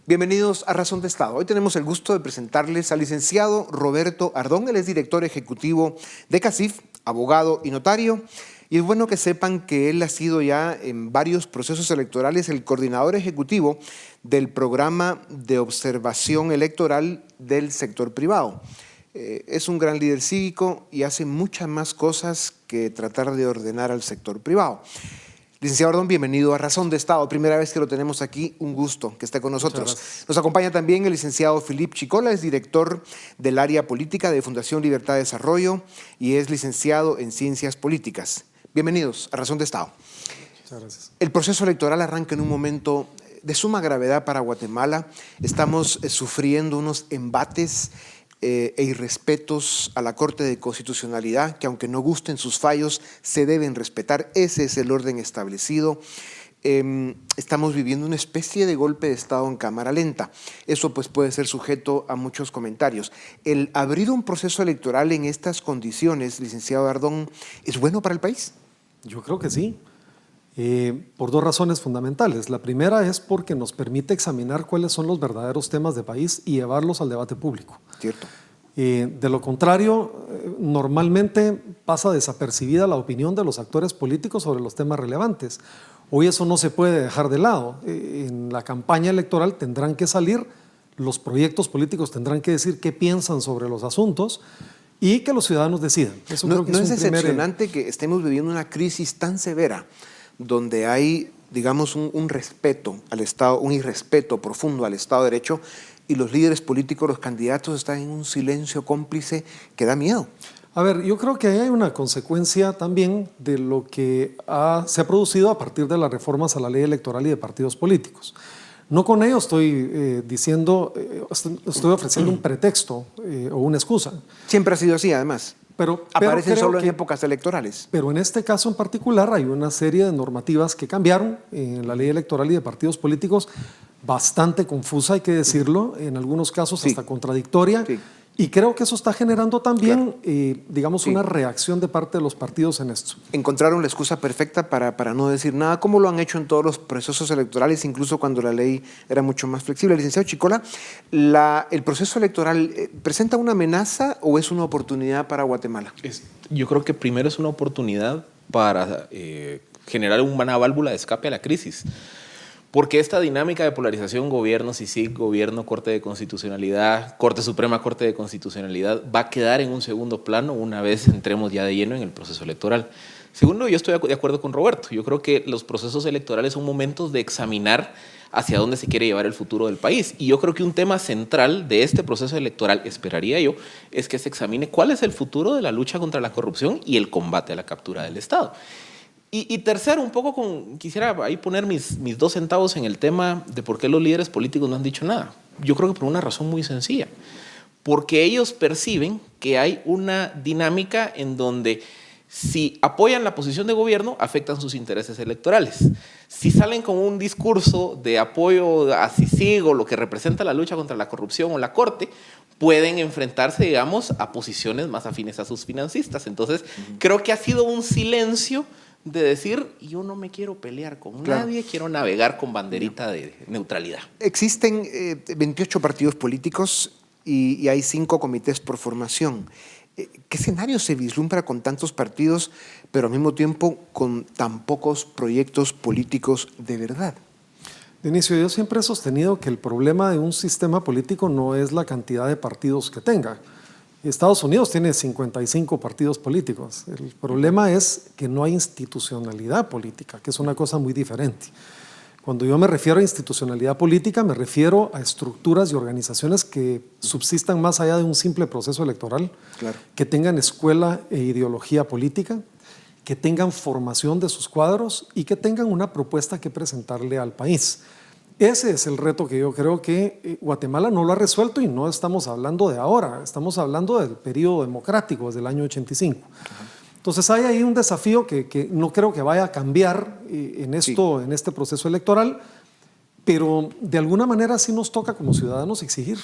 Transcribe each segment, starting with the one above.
Bienvenidos a Razón de Estado. Hoy tenemos el gusto de presentarles al licenciado Roberto Ardón. Él es director ejecutivo de CACIF, abogado y notario. Y es bueno que sepan que él ha sido ya en varios procesos electorales el coordinador ejecutivo del programa de observación electoral del sector privado. Es un gran líder cívico y hace muchas más cosas que tratar de ordenar al sector privado. Licenciado Ardón, bienvenido a Razón de Estado. Primera vez que lo tenemos aquí, un gusto que esté con nosotros. Nos acompaña también el licenciado Philippe Chicola, es director del área política de Fundación Libertad de Desarrollo y es licenciado en Ciencias Políticas. Bienvenidos a Razón de Estado. Muchas gracias. El proceso electoral arranca en un momento de suma gravedad para Guatemala. Estamos sufriendo unos embates e irrespetos a la Corte de Constitucionalidad, que aunque no gusten sus fallos, se deben respetar. Ese es el orden establecido. Estamos viviendo una especie de golpe de Estado en cámara lenta. Eso pues puede ser sujeto a muchos comentarios. ¿El abrir un proceso electoral en estas condiciones, licenciado Ardón, es bueno para el país? Yo creo que sí, por dos razones fundamentales. La primera es porque nos permite examinar cuáles son los verdaderos temas de país y llevarlos al debate público. Cierto. De lo contrario, normalmente pasa desapercibida la opinión de los actores políticos sobre los temas relevantes. Hoy eso no se puede dejar de lado. En la campaña electoral tendrán que salir, los proyectos políticos tendrán que decir qué piensan sobre los asuntos y que los ciudadanos decidan. Eso creo que ¿No es es decepcionante que estemos viviendo una crisis tan severa donde hay, digamos, un respeto al Estado, un irrespeto profundo al Estado de Derecho, y los líderes políticos, los candidatos están en un silencio cómplice que da miedo? A ver, yo creo que ahí hay una consecuencia también de lo que se ha producido a partir de las reformas a la ley electoral y de partidos políticos. No con ello estoy estoy ofreciendo un pretexto o una excusa. Siempre ha sido así, además. Pero aparecen solo en épocas electorales. Pero en este caso en particular hay una serie de normativas que cambiaron en la ley electoral y de partidos políticos, bastante confusa, hay que decirlo, en algunos casos hasta contradictoria. Sí. Y creo que eso está generando también, digamos, una reacción de parte de los partidos en esto. Encontraron la excusa perfecta para no decir nada, como lo han hecho en todos los procesos electorales, incluso cuando la ley era mucho más flexible. Licenciado Chicola, ¿el proceso electoral presenta una amenaza o es una oportunidad para Guatemala? Yo creo que primero es una oportunidad para generar una válvula de escape a la crisis. Porque esta dinámica de polarización, gobierno, CICIG, gobierno, Corte de Constitucionalidad, Corte Suprema, Corte de Constitucionalidad, va a quedar en un segundo plano una vez entremos ya de lleno en el proceso electoral. Segundo, yo estoy de acuerdo con Roberto. Yo creo que los procesos electorales son momentos de examinar hacia dónde se quiere llevar el futuro del país. Y yo creo que un tema central de este proceso electoral, esperaría yo, es que se examine cuál es el futuro de la lucha contra la corrupción y el combate a la captura del Estado. Y tercero, un poco quisiera ahí poner mis 2 centavos en el tema de por qué los líderes políticos no han dicho nada. Yo creo que por una razón muy sencilla. Porque ellos perciben que hay una dinámica en donde si apoyan la posición de gobierno, afectan sus intereses electorales. Si salen con un discurso de apoyo a CICIG o lo que representa la lucha contra la corrupción o la Corte, pueden enfrentarse, digamos, a posiciones más afines a sus financistas. Entonces, creo que ha sido un silencio de decir, yo no me quiero pelear con nadie, quiero navegar con banderita de neutralidad. Existen 28 partidos políticos y hay 5 comités por formación. ¿Qué escenario se vislumbra con tantos partidos, pero al mismo tiempo con tan pocos proyectos políticos de verdad? Dionisio, yo siempre he sostenido que el problema de un sistema político no es la cantidad de partidos que tenga. Estados Unidos tiene 55 partidos políticos. El problema es que no hay institucionalidad política, que es una cosa muy diferente. Cuando yo me refiero a institucionalidad política, me refiero a estructuras y organizaciones que subsistan más allá de un simple proceso electoral, que tengan escuela e ideología política, que tengan formación de sus cuadros y que tengan una propuesta que presentarle al país. Ese es el reto que yo creo que Guatemala no lo ha resuelto, y no estamos hablando de ahora, estamos hablando del periodo democrático, desde el año 85. Entonces hay ahí un desafío que no creo que vaya a cambiar en este proceso electoral, pero de alguna manera sí nos toca como ciudadanos exigir.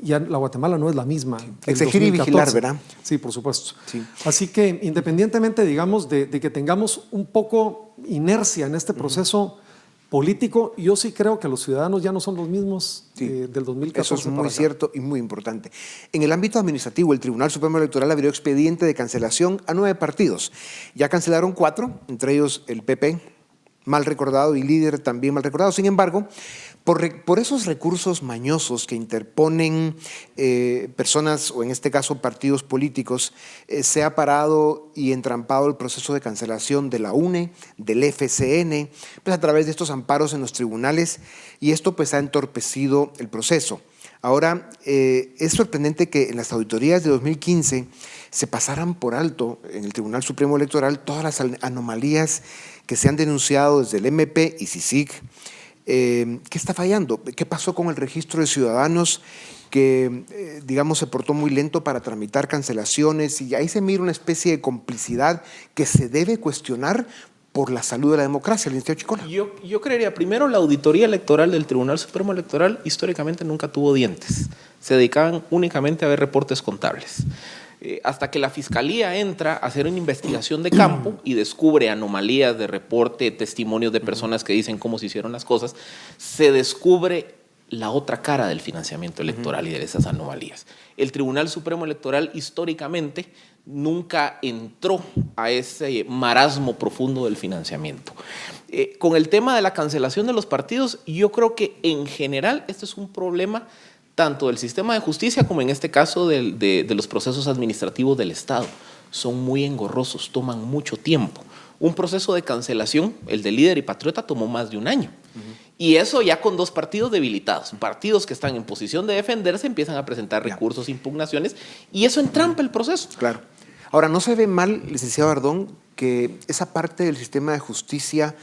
Ya la Guatemala no es la misma. Exigir y vigilar, ¿verdad? Sí, por supuesto. Sí. Así que independientemente, digamos, de que tengamos un poco inercia en este proceso, político, yo sí creo que los ciudadanos ya no son los mismos del 2014. Eso es muy para acá. cierto y muy importante. En el ámbito administrativo, el Tribunal Supremo Electoral abrió expediente de cancelación a 9 partidos. Ya cancelaron 4, entre ellos el PP, mal recordado, y Líder, también mal recordado. Sin embargo, por esos recursos mañosos que interponen personas, o en este caso partidos políticos, se ha parado y entrampado el proceso de cancelación de la UNE, del FCN, pues a través de estos amparos en los tribunales, y esto pues ha entorpecido el proceso. Ahora, es sorprendente que en las auditorías de 2015 se pasaran por alto en el Tribunal Supremo Electoral todas las anomalías que se han denunciado desde el MP y CICIG. ¿Qué está fallando? ¿Qué pasó con el registro de ciudadanos que, digamos, se portó muy lento para tramitar cancelaciones? Y ahí se mira una especie de complicidad que se debe cuestionar por la salud de la democracia, el Instituto Chicola. Yo creería, primero, la auditoría electoral del Tribunal Supremo Electoral históricamente nunca tuvo dientes. Se dedicaban únicamente a ver reportes contables. Hasta que la Fiscalía entra a hacer una investigación de campo y descubre anomalías de reporte, testimonios de personas que dicen cómo se hicieron las cosas, se descubre la otra cara del financiamiento electoral y de esas anomalías. El Tribunal Supremo Electoral históricamente nunca entró a ese marasmo profundo del financiamiento. Con el tema de la cancelación de los partidos, yo creo que en general este es un problema tanto del sistema de justicia como en este caso de los procesos administrativos del Estado. Son muy engorrosos, toman mucho tiempo. Un proceso de cancelación, el de Líder y Patriota, tomó más de un año. Y eso ya con 2 partidos debilitados. Partidos que están en posición de defenderse empiezan a presentar recursos, impugnaciones, y eso entrampa el proceso. Claro. Ahora, ¿no se ve mal, licenciado Ardón, que esa parte del sistema de justicia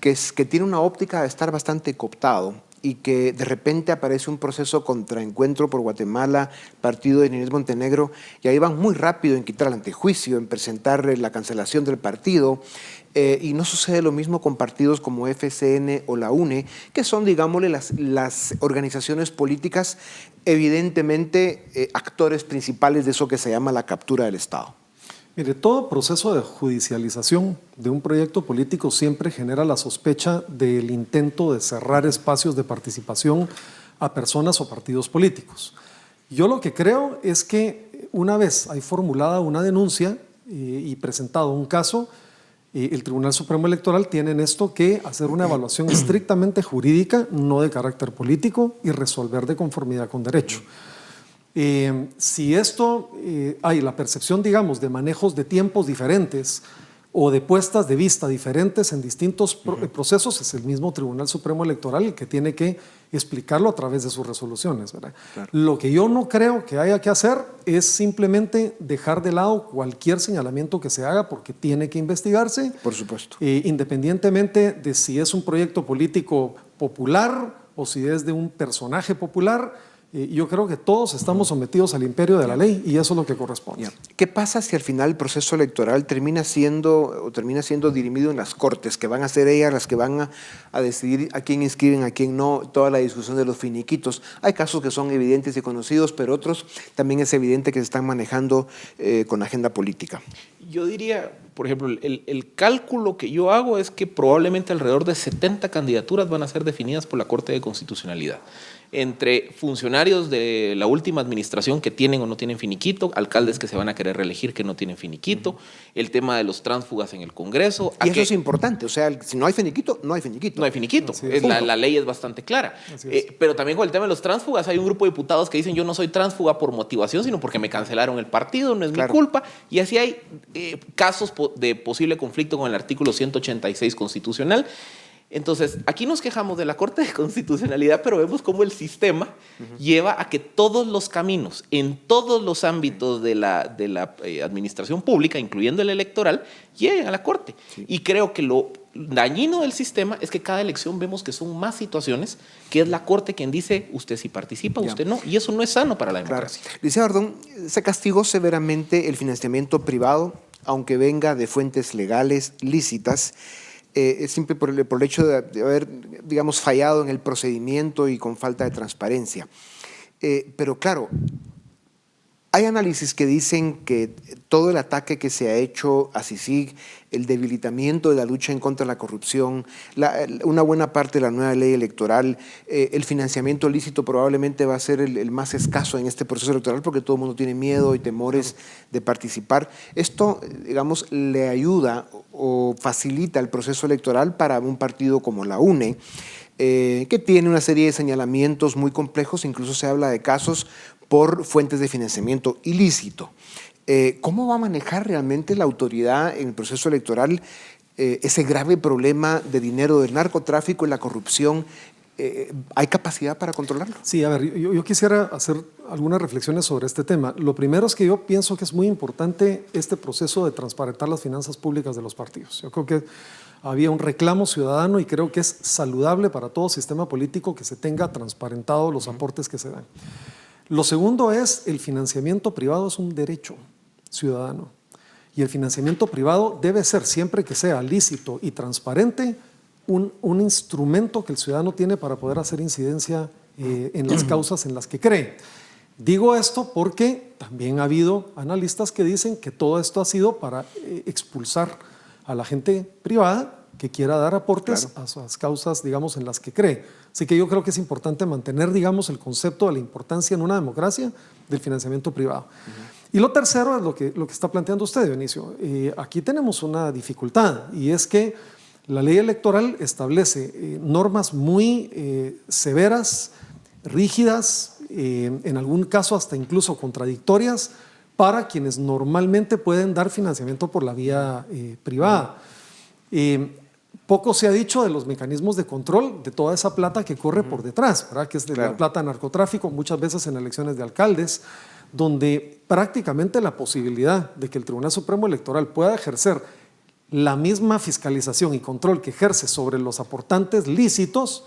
que tiene una óptica de estar bastante cooptado y que de repente aparece un proceso contra Encuentro por Guatemala, partido de Inés Montenegro, y ahí van muy rápido en quitar el antejuicio, en presentar la cancelación del partido, y no sucede lo mismo con partidos como FCN o la UNE, que son, digámosle, las organizaciones políticas, evidentemente actores principales de eso que se llama la captura del Estado? Mire, todo proceso de judicialización de un proyecto político siempre genera la sospecha del intento de cerrar espacios de participación a personas o partidos políticos. Yo lo que creo es que una vez hay formulada una denuncia y presentado un caso, el Tribunal Supremo Electoral tiene en esto que hacer una evaluación estrictamente jurídica, no de carácter político, y resolver de conformidad con derecho. Si esto hay la percepción, digamos, de manejos de tiempos diferentes o de puestas de vista diferentes en distintos procesos, es el mismo Tribunal Supremo Electoral el que tiene que explicarlo a través de sus resoluciones, ¿verdad? Claro. Lo que yo no creo que haya que hacer es simplemente dejar de lado cualquier señalamiento que se haga, porque tiene que investigarse. Por supuesto. Independientemente de si es un proyecto político popular o si es de un personaje popular. Yo creo que todos estamos sometidos al imperio de la ley y eso es lo que corresponde. ¿Qué pasa si al final el proceso electoral termina siendo dirimido en las cortes, que van a ser ellas las que van a decidir a quién inscriben, a quién no, toda la discusión de los finiquitos? Hay casos que son evidentes y conocidos, pero otros también es evidente que se están manejando con agenda política. Yo diría, por ejemplo, el cálculo que yo hago es que probablemente alrededor de 70 candidaturas van a ser definidas por la Corte de Constitucionalidad, entre funcionarios de la última administración que tienen o no tienen finiquito, alcaldes que se van a querer reelegir que no tienen finiquito, el tema de los tránsfugas en el Congreso. Y eso es importante, o sea, si no hay finiquito, no hay finiquito. No hay finiquito, la ley es bastante clara. Pero también con el tema de los tránsfugas hay un grupo de diputados que dicen yo no soy tránsfuga por motivación, sino porque me cancelaron el partido, no es mi culpa, y así hay casos de posible conflicto con el artículo 186 constitucional. Entonces, aquí nos quejamos de la Corte de Constitucionalidad, pero vemos cómo el sistema lleva a que todos los caminos, en todos los ámbitos de la administración pública, incluyendo el electoral, lleguen a la Corte. Sí. Y creo que lo dañino del sistema es que cada elección vemos que son más situaciones, que es la Corte quien dice, usted sí participa, usted no, y eso no es sano para la democracia. Claro. Licenciado Ardón, se castigó severamente el financiamiento privado, aunque venga de fuentes legales, lícitas, siempre por el hecho de haber, digamos, fallado en el procedimiento y con falta de transparencia. Pero claro, Hay análisis que dicen que todo el ataque que se ha hecho a CICIG, el debilitamiento de la lucha en contra de la corrupción, una buena parte de la nueva ley electoral, el financiamiento lícito probablemente va a ser el más escaso en este proceso electoral porque todo el mundo tiene miedo y temores de participar. Esto, digamos, le ayuda o facilita el proceso electoral para un partido como la UNE, que tiene una serie de señalamientos muy complejos, incluso se habla de casos por fuentes de financiamiento ilícito. ¿Cómo va a manejar realmente la autoridad en el proceso electoral ese grave problema de dinero del narcotráfico y la corrupción? ¿Hay capacidad para controlarlo? Sí, a ver, yo quisiera hacer algunas reflexiones sobre este tema. Lo primero es que yo pienso que es muy importante este proceso de transparentar las finanzas públicas de los partidos. Yo creo que había un reclamo ciudadano y creo que es saludable para todo sistema político que se tenga transparentado los aportes que se dan. Lo segundo es el financiamiento privado es un derecho ciudadano y el financiamiento privado debe ser, siempre que sea lícito y transparente, un instrumento que el ciudadano tiene para poder hacer incidencia en las causas en las que cree. Digo esto porque también ha habido analistas que dicen que todo esto ha sido para expulsar a la gente privada que quiera dar aportes a las causas, digamos, en las que cree. Así que yo creo que es importante mantener, digamos, el concepto de la importancia en una democracia del financiamiento privado. Y lo tercero es lo que está planteando usted, Dionisio. Aquí tenemos una dificultad y es que la ley electoral establece normas muy severas, rígidas, en algún caso hasta incluso contradictorias para quienes normalmente pueden dar financiamiento por la vía privada. Poco se ha dicho de los mecanismos de control de toda esa plata que corre por detrás, ¿verdad? Que es de la plata de narcotráfico, muchas veces en elecciones de alcaldes, donde prácticamente la posibilidad de que el Tribunal Supremo Electoral pueda ejercer la misma fiscalización y control que ejerce sobre los aportantes lícitos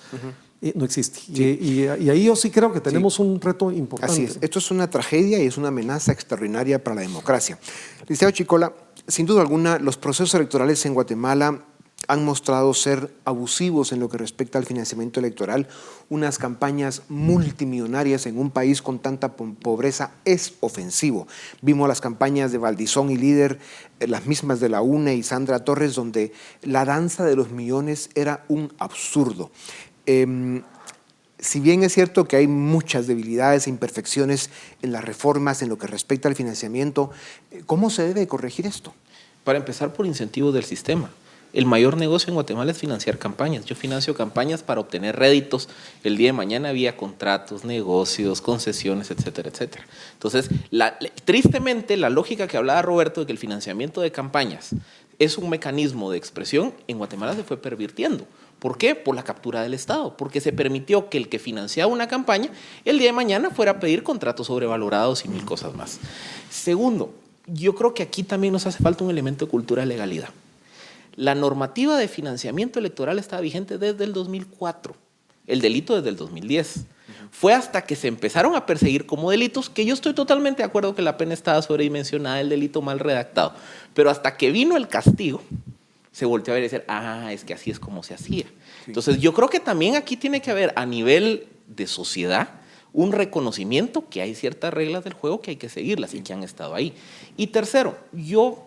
no existe. Sí. Y ahí yo sí creo que tenemos un reto importante. Así es. Esto es una tragedia y es una amenaza extraordinaria para la democracia. Licenciado Chicola, sin duda alguna, los procesos electorales en Guatemala han mostrado ser abusivos en lo que respecta al financiamiento electoral. Unas campañas multimillonarias en un país con tanta pobreza es ofensivo. Vimos las campañas de Valdizón y Líder, las mismas de la UNE y Sandra Torres, donde la danza de los millones era un absurdo. Si bien es cierto que hay muchas debilidades e imperfecciones en las reformas en lo que respecta al financiamiento, ¿cómo se debe corregir esto? Para empezar, por incentivos del sistema. El mayor negocio en Guatemala es financiar campañas. Yo financio campañas para obtener réditos. El día de mañana había contratos, negocios, concesiones, etcétera, etcétera. Entonces, tristemente, la lógica que hablaba Roberto de que el financiamiento de campañas es un mecanismo de expresión, en Guatemala se fue pervirtiendo. ¿Por qué? Por la captura del Estado, porque se permitió que el que financiaba una campaña el día de mañana fuera a pedir contratos sobrevalorados y 1000 cosas más. Segundo, yo creo que aquí también nos hace falta un elemento de cultura de legalidad. La normativa de financiamiento electoral estaba vigente desde el 2004, el delito desde el 2010. Fue hasta que se empezaron a perseguir como delitos, que yo estoy totalmente de acuerdo que la pena estaba sobredimensionada, el delito mal redactado, pero hasta que vino el castigo, se volteó a ver y decir, es que así es como se hacía. Sí. Entonces yo creo que también aquí tiene que haber a nivel de sociedad un reconocimiento que hay ciertas reglas del juego que hay que seguirlas y que han estado ahí. Y tercero, yo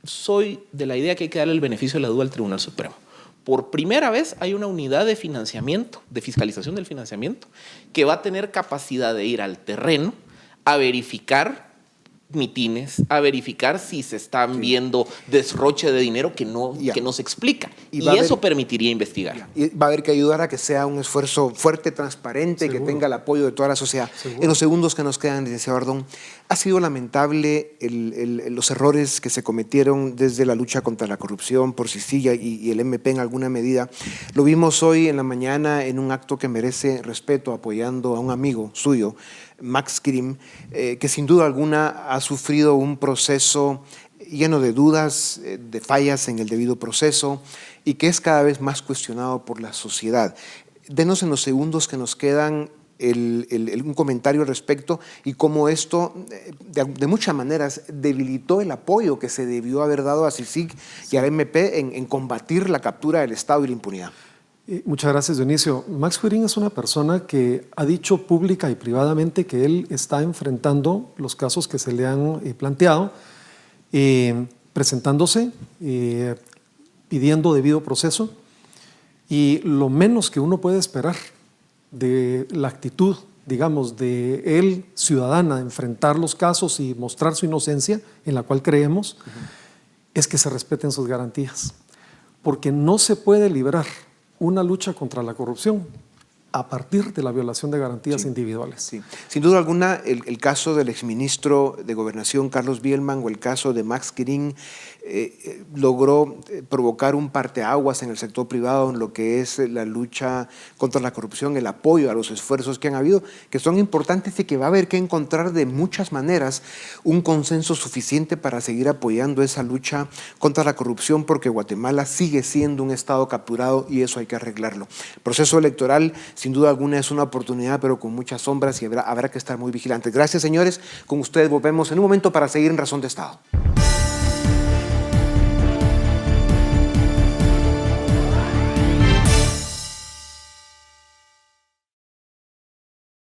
soy de la idea que hay que darle el beneficio de la duda al Tribunal Supremo. Por primera vez hay una unidad de financiamiento, de fiscalización del financiamiento, que va a tener capacidad de ir al terreno a verificar mitines, a verificar si se están viendo desroche de dinero que no se explica. Y eso permitiría investigar. Y va a haber que ayudar a que sea un esfuerzo fuerte, transparente, que tenga el apoyo de toda la sociedad. En los segundos que nos quedan, licenciado Ardón, ha sido lamentable los errores que se cometieron desde la lucha contra la corrupción por Cistilla y el MP en alguna medida. Lo vimos hoy en la mañana en un acto que merece respeto, apoyando a un amigo suyo, Max Krim, que sin duda alguna ha sufrido un proceso lleno de dudas, de fallas en el debido proceso y que es cada vez más cuestionado por la sociedad. Denos en los segundos que nos quedan un comentario al respecto y cómo esto de muchas maneras debilitó el apoyo que se debió haber dado a CICIG y al MP en combatir la captura del Estado y la impunidad. Muchas gracias, Dionisio. Max Quirin es una persona que ha dicho pública y privadamente que él está enfrentando los casos que se le han planteado, presentándose, pidiendo debido proceso, y lo menos que uno puede esperar de la actitud, digamos, de él, ciudadana, de enfrentar los casos y mostrar su inocencia, en la cual creemos, es que se respeten sus garantías. Porque no se puede librar una lucha contra la corrupción a partir de la violación de garantías individuales. Sí. Sin duda alguna, el caso del exministro de Gobernación, Carlos Bielman, o el caso de Max Quirin, logró provocar un parteaguas en el sector privado en lo que es la lucha contra la corrupción, el apoyo a los esfuerzos que han habido, que son importantes y que va a haber que encontrar de muchas maneras un consenso suficiente para seguir apoyando esa lucha contra la corrupción, porque Guatemala sigue siendo un estado capturado y eso hay que arreglarlo. El proceso electoral, sin duda alguna, es una oportunidad, pero con muchas sombras, y habrá que estar muy vigilantes. Gracias, señores. Con ustedes volvemos en un momento para seguir en Razón de Estado.